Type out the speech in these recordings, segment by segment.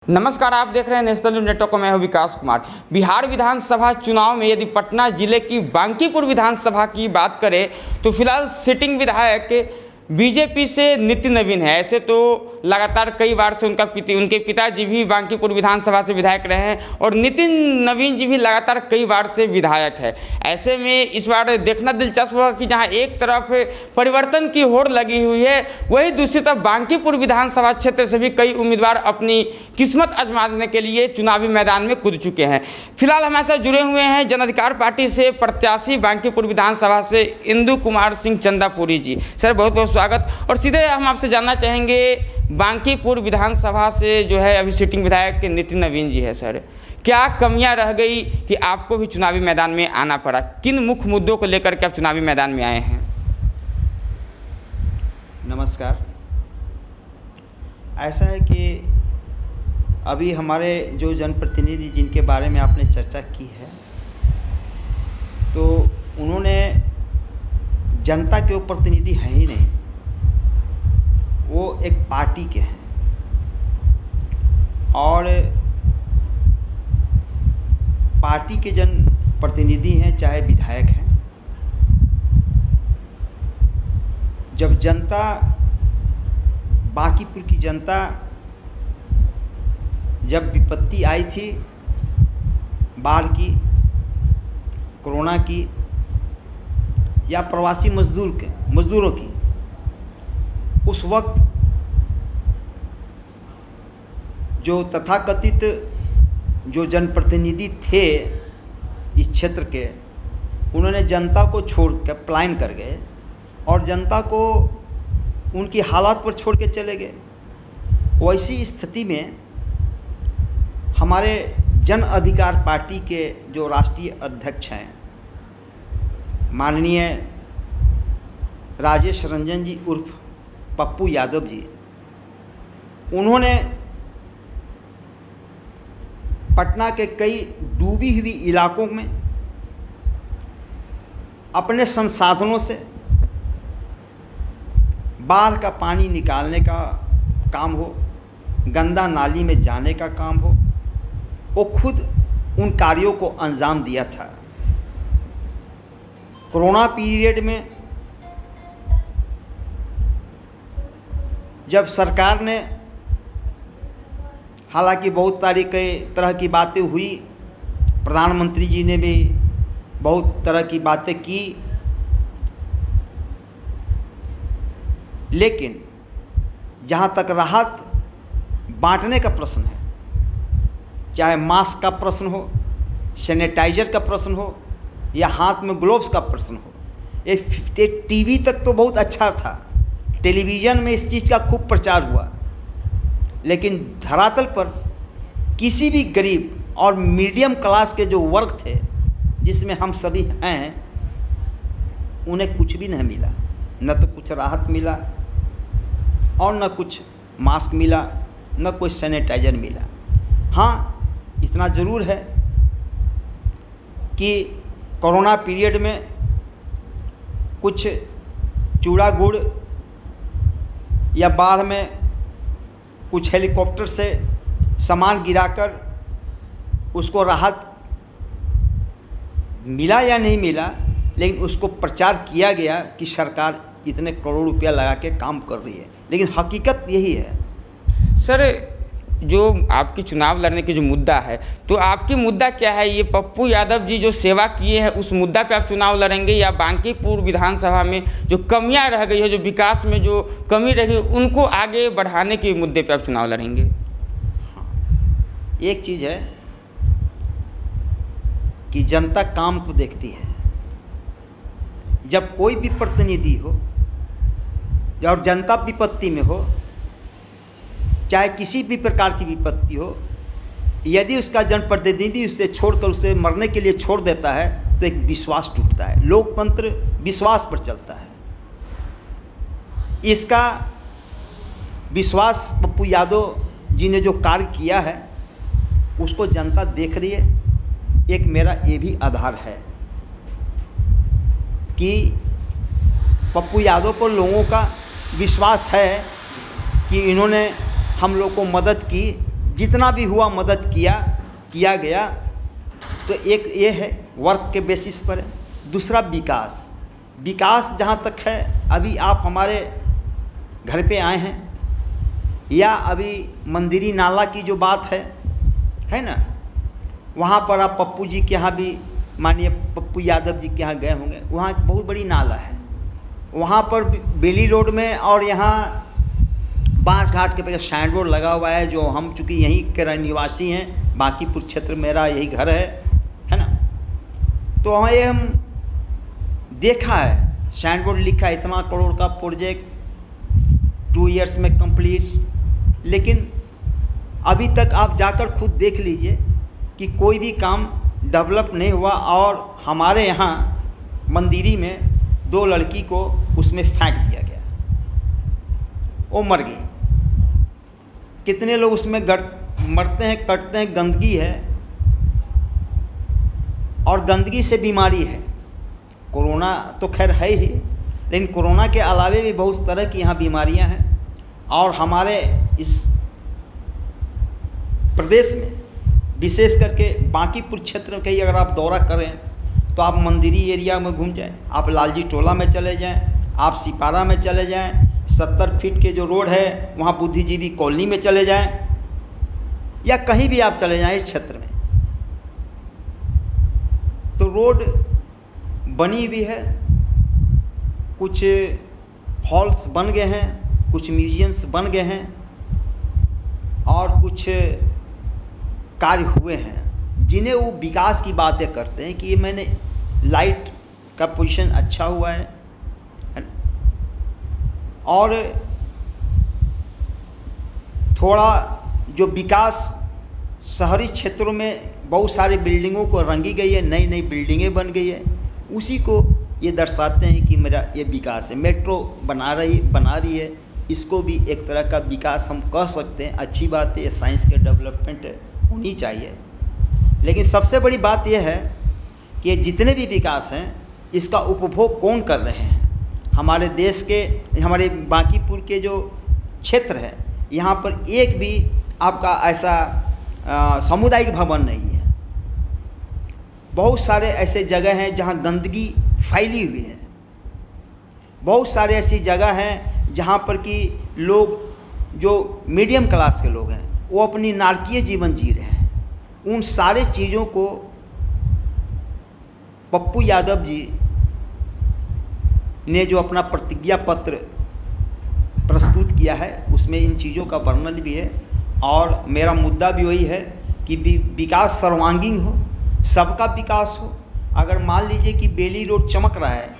नमस्कार, आप देख रहे हैं नेशनल न्यूज नेटवर्क। मैं हूं विकास कुमार। बिहार विधानसभा चुनाव में यदि पटना जिले की बांकीपुर विधानसभा की बात करें तो फिलहाल सिटिंग विधायक बीजेपी से नितिन नवीन है। ऐसे तो लगातार कई बार से उनके पिताजी भी बांकीपुर विधानसभा से विधायक रहे हैं और नितिन नवीन जी भी लगातार कई बार से विधायक है। ऐसे में इस बार देखना दिलचस्प होगा कि जहां एक तरफ परिवर्तन की होड़ लगी हुई है, वहीं दूसरी तरफ बांकीपुर विधानसभा क्षेत्र से भी कई उम्मीदवार अपनी किस्मत आजमाने के लिए चुनावी मैदान में कूद चुके हैं। फिलहाल हमारे साथ जुड़े हुए हैं जन अधिकार पार्टी से प्रत्याशी बांकीपुर विधानसभा से इंदु कुमार सिंह चंदापुरी जी। सर, बहुत बहुत स्वागत। और सीधे हम आपसे जानना चाहेंगे, बांकीपुर विधानसभा से जो है अभी सिटिंग विधायक नितिन नवीन जी है, सर क्या कमियां रह गई कि आपको भी चुनावी मैदान में आना पड़ा? किन मुख्य मुद्दों को लेकर के आप चुनावी मैदान में आए हैं? नमस्कार। ऐसा है कि अभी हमारे जो जनप्रतिनिधि जिनके बारे में आपने चर्चा की है, तो उन्होंने जनता के वो प्रतिनिधि हैं ही नहीं, वो एक पार्टी के हैं। और पार्टी के जन प्रतिनिधि हैं, चाहे विधायक हैं। जब जनता, बांकीपुर की जनता, जब विपत्ति आई थी बाढ़ की, कोरोना की या प्रवासी मजदूरों की, उस वक्त जो तथाकथित जो जनप्रतिनिधि थे इस क्षेत्र के, उन्होंने जनता को छोड़ कर पलायन कर गए और जनता को उनकी हालात पर छोड़ के चले गए। वैसी स्थिति में हमारे जन अधिकार पार्टी के जो राष्ट्रीय अध्यक्ष हैं, माननीय राजेश रंजन जी उर्फ पप्पू यादव जी, उन्होंने पटना के कई डूबी हुई इलाकों में अपने संसाधनों से बाढ़ का पानी निकालने का काम हो, गंदा नाली में जाने का काम हो, वो खुद उन कार्यों को अंजाम दिया था। कोरोना पीरियड में जब सरकार ने, हालांकि बहुत तरह की बातें हुई, प्रधानमंत्री जी ने भी बहुत तरह की बातें की, लेकिन जहाँ तक राहत बांटने का प्रश्न है, चाहे मास्क का प्रश्न हो, सैनिटाइजर का प्रश्न हो या हाथ में ग्लोव्स का प्रश्न हो, ये टीवी तक तो बहुत अच्छा था, टेलीविज़न में इस चीज़ का खूब प्रचार हुआ, लेकिन धरातल पर किसी भी गरीब और मीडियम क्लास के जो वर्ग थे, जिसमें हम सभी हैं, उन्हें कुछ भी नहीं मिला। न तो कुछ राहत मिला और न कुछ मास्क मिला, न कोई सैनिटाइजर मिला। हाँ, इतना ज़रूर है कि कोरोना पीरियड में कुछ चूड़ा गुड़ या बाढ़ में कुछ हेलीकॉप्टर से सामान गिराकर उसको राहत मिला या नहीं मिला, लेकिन उसको प्रचार किया गया कि सरकार इतने करोड़ रुपया लगा के काम कर रही है, लेकिन हकीकत यही है। सर, जो आपकी चुनाव लड़ने की जो मुद्दा है, तो आपकी मुद्दा क्या है? ये पप्पू यादव जी जो सेवा किए हैं, उस मुद्दा पे आप चुनाव लड़ेंगे, या बांकीपुर विधानसभा में जो कमियां रह गई है, जो विकास में जो कमी रही, उनको आगे बढ़ाने के मुद्दे पे आप चुनाव लड़ेंगे? हाँ, एक चीज़ है कि जनता काम को देखती है। जब कोई भी प्रतिनिधि हो और जनता विपत्ति में हो, चाहे किसी भी प्रकार की विपत्ति हो, यदि उसका जनप्रतिनिधि उससे छोड़कर उसे मरने के लिए छोड़ देता है, तो एक विश्वास टूटता है। लोकतंत्र विश्वास पर चलता है। इसका विश्वास पप्पू यादव जी ने जो कार्य किया है, उसको जनता देख रही है। एक मेरा ये भी आधार है कि पप्पू यादव पर लोगों का विश्वास है कि इन्होंने हम लोग को मदद की जितना भी हुआ मदद किया गया। तो एक ये है वर्क के बेसिस पर है। दूसरा विकास जहाँ तक है, अभी आप हमारे घर पे आए हैं, या अभी मंदिरी नाला की जो बात है ना, वहाँ पर आप पप्पू जी के यहाँ भी, माननीय पप्पू यादव जी के यहाँ गए होंगे, वहाँ एक बहुत बड़ी नाला है। वहाँ पर बेली रोड में और यहाँ बांस घाट के पे साइन बोर्ड लगा हुआ है, जो हम चूँकि यहीं के निवासी हैं, बांकीपुर क्षेत्र मेरा यही घर है ना। तो वहाँ ये हम देखा है, साइन बोर्ड लिखा है इतना करोड़ का प्रोजेक्ट 2 इयर्स में कंप्लीट। लेकिन अभी तक आप जाकर खुद देख लीजिए कि कोई भी काम डेवलप नहीं हुआ। और हमारे यहाँ मंदिरी में 2 लड़की को उसमें फेंक दिया गया, वो मर गई। कितने लोग उसमें मरते हैं, कटते हैं, गंदगी है और गंदगी से बीमारी है। कोरोना तो खैर है ही, लेकिन कोरोना के अलावे भी बहुत तरह की यहाँ बीमारियाँ हैं। और हमारे इस प्रदेश में विशेष करके बांकीपुर क्षेत्र में कहीं अगर आप दौरा करें तो आप मंदिरी एरिया में घूम जाएं, आप लालजी टोला में चले जाएं, आप सिपारा में चले जाएं, 70 फीट के जो रोड है वहाँ बुद्धिजीवी कॉलोनी में चले जाएं, या कहीं भी आप चले जाएं इस क्षेत्र में, तो रोड बनी हुई है। कुछ हॉल्स बन गए हैं, कुछ म्यूजियम्स बन गए हैं और कुछ कार्य हुए हैं, जिन्हें वो विकास की बातें करते हैं कि ये मैंने लाइट का पोजीशन अच्छा हुआ है ना। और थोड़ा जो विकास शहरी क्षेत्रों में बहुत सारी बिल्डिंगों को रंगी गई है, नई नई बिल्डिंगें बन गई है, उसी को ये दर्शाते हैं कि मेरा ये विकास है। मेट्रो बना रही है, इसको भी एक तरह का विकास हम कह सकते हैं। अच्छी बात है, ये साइंस के डेवलपमेंट होनी चाहिए। लेकिन सबसे बड़ी बात यह है कि जितने भी विकास हैं इसका उपभोग कौन कर रहे हैं। हमारे देश के, हमारे बांकीपुर के जो क्षेत्र है, यहाँ पर एक भी आपका ऐसा सामुदायिक भवन नहीं है। बहुत सारे ऐसे जगह हैं जहाँ गंदगी फैली हुई है। बहुत सारे ऐसी जगह हैं जहाँ पर कि लोग जो मीडियम क्लास के लोग हैं वो अपनी नारकीय जीवन जी रहे हैं। उन सारे चीज़ों को पप्पू यादव जी ने जो अपना प्रतिज्ञा पत्र प्रस्तुत किया है उसमें इन चीज़ों का वर्णन भी है। और मेरा मुद्दा भी वही है कि विकास सर्वांगीण हो, सबका विकास हो। अगर मान लीजिए कि बेली रोड चमक रहा है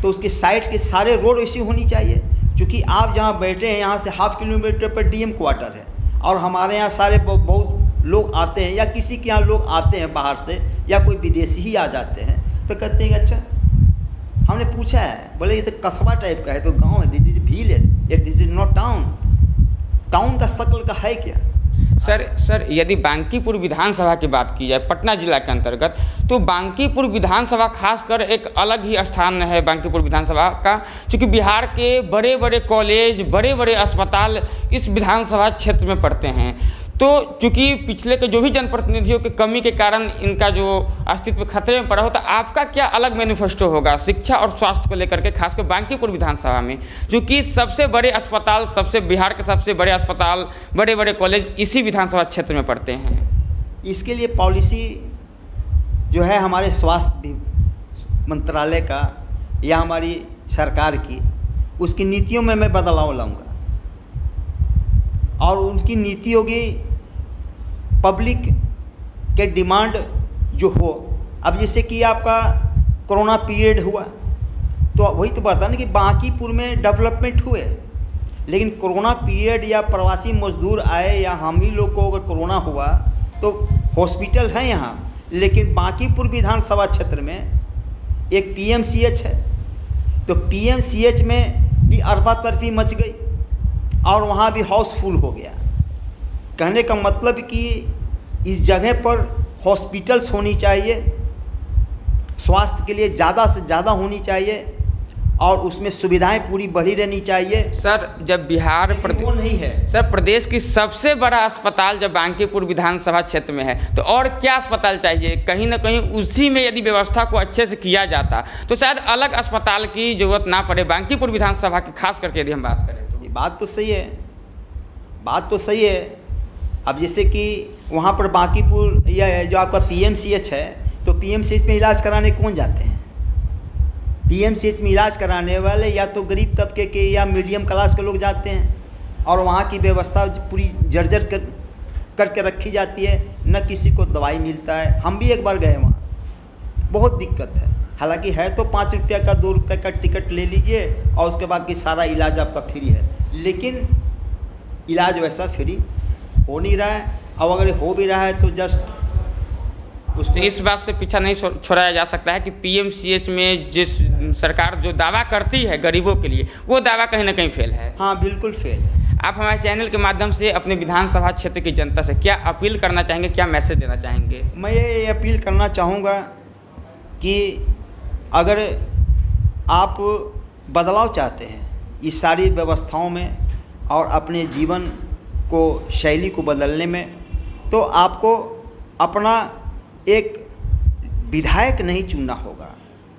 तो उसके साइड के सारे रोड वैसी होनी चाहिए। क्योंकि आप जहाँ बैठे हैं यहाँ से ½ किलोमीटर पर डीएम क्वार्टर है और हमारे यहाँ सारे बहुत लोग आते हैं, या किसी के यहाँ लोग आते हैं बाहर से, या कोई विदेशी ही आ जाते हैं, तो कहते हैं अच्छा, हमने पूछा है, बोले ये तो कस्बा टाइप का है, तो गांव है, this is village, this is not town. Town का शक्ल का है क्या? सर यदि बांकीपुर विधानसभा की बात की जाए पटना जिला के अंतर्गत, तो बांकीपुर विधानसभा खासकर एक अलग ही स्थान है बांकीपुर विधानसभा का। क्योंकि बिहार के बड़े बड़े कॉलेज, बड़े बड़े अस्पताल इस विधानसभा क्षेत्र में पड़ते हैं। तो चूँकि पिछले के जो भी जनप्रतिनिधियों की कमी के कारण इनका जो अस्तित्व खतरे में पड़ा हो, तो आपका क्या अलग मैनिफेस्टो होगा शिक्षा और स्वास्थ्य को लेकर के, खासकर बांकीपुर विधानसभा में, चूँकि सबसे बड़े अस्पताल, बिहार के सबसे बड़े अस्पताल, बड़े बड़े कॉलेज इसी विधानसभा क्षेत्र में पड़ते हैं। इसके लिए पॉलिसी जो है हमारे स्वास्थ्य मंत्रालय का या हमारी सरकार की, उसकी नीतियों में मैं बदलाव लाऊंगा। और उनकी नीति होगी पब्लिक के डिमांड जो हो। अब जैसे कि आपका कोरोना पीरियड हुआ, तो वही तो बात है ना कि बांकीपुर में डेवलपमेंट हुए, लेकिन कोरोना पीरियड या प्रवासी मजदूर आए या हम ही लोग को अगर कोरोना हुआ तो हॉस्पिटल है यहाँ, लेकिन बांकीपुर विधानसभा क्षेत्र में एक PMCH है, तो PMCH में भी अरबा-तरफी मच गई और वहाँ भी हाउसफुल हो गया। कहने का मतलब कि इस जगह पर हॉस्पिटल्स होनी चाहिए, स्वास्थ्य के लिए ज़्यादा से ज़्यादा होनी चाहिए, और उसमें सुविधाएं पूरी बढ़ी रहनी चाहिए। सर जब बिहार वो नहीं है सर प्रदेश की सबसे बड़ा अस्पताल जब बांकीपुर विधानसभा क्षेत्र में है तो और क्या अस्पताल चाहिए? कहीं ना कहीं उसी में यदि व्यवस्था को अच्छे से किया जाता तो शायद अलग अस्पताल की जरूरत ना पड़े। बांकीपुर विधानसभा की खास करके यदि हम बात करें तो ये बात तो सही है, बात तो सही है। अब जैसे कि वहाँ पर बांकीपुर या जो आपका पीएमसीएच है, तो पीएमसीएच में इलाज कराने कौन जाते हैं? पीएमसीएच में इलाज कराने वाले या तो गरीब तबके के या मीडियम क्लास के लोग जाते हैं, और वहाँ की व्यवस्था पूरी जर्जर करके रखी जाती है, न किसी को दवाई मिलता है। हम भी एक बार गए वहाँ, बहुत दिक्कत है। हालांकि है तो 5 रुपये का 2 रुपये का टिकट ले लीजिए और उसके बाद की सारा इलाज आपका फ्री है, लेकिन इलाज वैसा फ्री हो नहीं रहा है। अब अगर हो भी रहा है तो जस्ट तो इस बात से पीछा नहीं छोड़ाया जा सकता है कि पीएमसीएच में जिस सरकार जो दावा करती है गरीबों के लिए, वो दावा कहीं ना कहीं फेल है। हाँ, बिल्कुल फेल है। आप हमारे चैनल के माध्यम से अपने विधानसभा क्षेत्र की जनता से क्या अपील करना चाहेंगे, क्या मैसेज देना चाहेंगे? मैं ये अपील करना चाहूँगा कि अगर आप बदलाव चाहते हैं इस सारी व्यवस्थाओं में और अपने जीवन को शैली को बदलने में, तो आपको अपना एक विधायक नहीं चुनना होगा,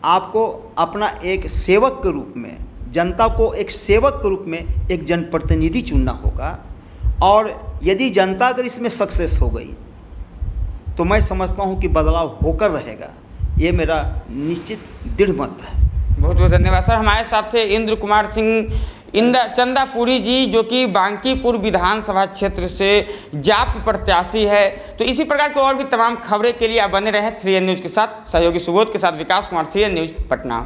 आपको अपना एक सेवक के रूप में, जनता को एक सेवक के रूप में एक जनप्रतिनिधि चुनना होगा। और यदि जनता अगर इसमें सक्सेस हो गई तो मैं समझता हूँ कि बदलाव होकर रहेगा। ये मेरा निश्चित दृढ़ मत है। बहुत बहुत धन्यवाद सर। हमारे साथ थे इंद्र कुमार सिंह चंदापुरी जी, जो कि बांकीपुर विधानसभा क्षेत्र से जाप प्रत्याशी है। तो इसी प्रकार की और भी तमाम खबरें के लिए आप बने रहें 3N न्यूज़ के साथ। सहयोगी सुबोध के साथ विकास कुमार, 3N न्यूज़ पटना।